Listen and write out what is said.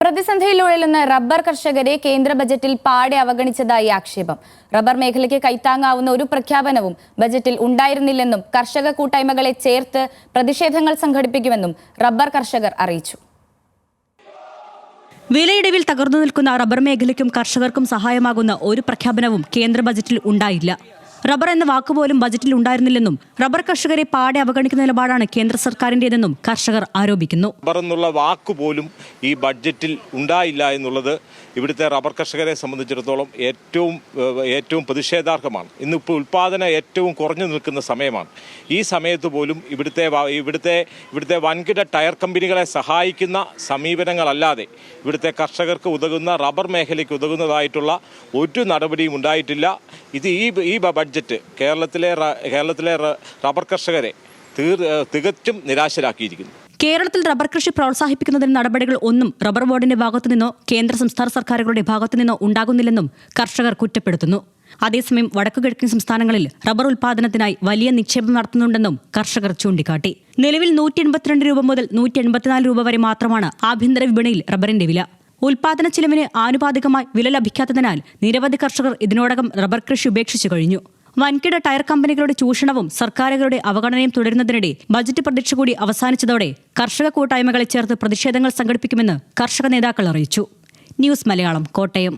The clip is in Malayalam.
പ്രതിസന്ധിയിലുഴലുന്ന റബ്ബർ കർഷകരെ കേന്ദ്ര ബജറ്റിൽ പാടെ അവഗണിച്ചതായി ആക്ഷേപം. റബ്ബർ മേഖലയ്ക്ക് കൈത്താങ്ങാവുന്ന ഒരു പ്രഖ്യാപനവും ബജറ്റിൽ ഉണ്ടായിരുന്നില്ലെന്നും കർഷക കൂട്ടായ്മകളെ ചേർത്ത് പ്രതിഷേധങ്ങൾ സംഘടിപ്പിക്കുമെന്നും റബ്ബർ കർഷകർ അറിയിച്ചു. വിലയിടിവിൽ തകർന്നു നിൽക്കുന്ന റബ്ബർ മേഖലയ്ക്കും കർഷകർക്കും സഹായമാകുന്ന ഒരു പ്രഖ്യാപനവും കേന്ദ്ര ബജറ്റിൽ ഉണ്ടായില്ല. റബ്ബർ എന്ന വാക്കുപോലും ബജറ്റിൽ ഉണ്ടായിരുന്നില്ലെന്നും റബ്ബർ കർഷകരെ പാടെ അവഗണിക്കുന്ന നിലപാടാണ് കേന്ദ്ര സർക്കാരിന്റേതെന്നും കർഷകർ ആരോപിക്കുന്നു. റബ്ബർ എന്നുള്ള വാക്കുപോലും ഈ ബഡ്ജറ്റിൽ ഉണ്ടായില്ല എന്നുള്ളത് ഇവിടുത്തെ റബ്ബർ കർഷകരെ സംബന്ധിച്ചിടത്തോളം ഏറ്റവും പ്രതിഷേധാർഹമാണ്. ഇന്നിപ്പോൾ ഉൽപ്പാദനം ഏറ്റവും കുറഞ്ഞു നിൽക്കുന്ന സമയമാണ്. ഈ സമയത്ത് പോലും ഇവിടുത്തെ വൻകിട ടയർ കമ്പനികളെ സഹായിക്കുന്ന സമീപനങ്ങളല്ലാതെ ഇവിടുത്തെ കർഷകർക്ക് ഉതകുന്ന റബ്ബർ മേഖലയ്ക്ക് ഉതകുന്നതായിട്ടുള്ള ഒരു നടപടിയും ഉണ്ടായിട്ടില്ല. ഇത് ഈ ബഡ്ജറ്റ് കേരളത്തിലെ റബ്ബർ കർഷകരെ തികച്ചും നിരാശരാക്കിയിരിക്കുന്നു. കേരളത്തിൽ റബ്ബർ കൃഷി പ്രോത്സാഹിപ്പിക്കുന്നതിന് നടപടികൾ ഒന്നും റബ്ബർ ബോർഡിന്റെ ഭാഗത്തുനിന്നോ കേന്ദ്ര സംസ്ഥാന സർക്കാരുകളുടെ ഭാഗത്തുനിന്നോ ഉണ്ടാകുന്നില്ലെന്നും കർഷകർ കുറ്റപ്പെടുത്തുന്നു. അതേസമയം വടക്കുകിഴക്കൻ സംസ്ഥാനങ്ങളിൽ റബ്ബർ ഉൽപ്പാദനത്തിനായി വലിയ നിക്ഷേപം നടത്തുന്നുണ്ടെന്നും കർഷകർ ചൂണ്ടിക്കാട്ടി. നിലവിൽ 182 രൂപ മുതൽ 184 രൂപ വരെ മാത്രമാണ് ആഭ്യന്തര വിപണിയിൽ റബ്ബറിന്റെ വില. ഉൽപാദന ചെലവിന് ആനുപാതികമായി വില ലഭിക്കാത്തതിനാൽ നിരവധി കർഷകർ ഇതിനോടകം റബ്ബർ കൃഷി ഉപേക്ഷിച്ചു കഴിഞ്ഞു. വൻകിട ടയർ കമ്പനികളുടെ ചൂഷണവും സർക്കാരുകളുടെ അവഗണനയും തുടരുന്നതിനിടെ ബജറ്റ് പ്രതീക്ഷ കൂടി അവസാനിച്ചതോടെ കർഷക കൂട്ടായ്മകളെ ചേർത്ത് പ്രതിഷേധങ്ങൾ സംഘടിപ്പിക്കുമെന്ന് കർഷക നേതാക്കൾ അറിയിച്ചു. ന്യൂസ് മലയാളം, കോട്ടയം.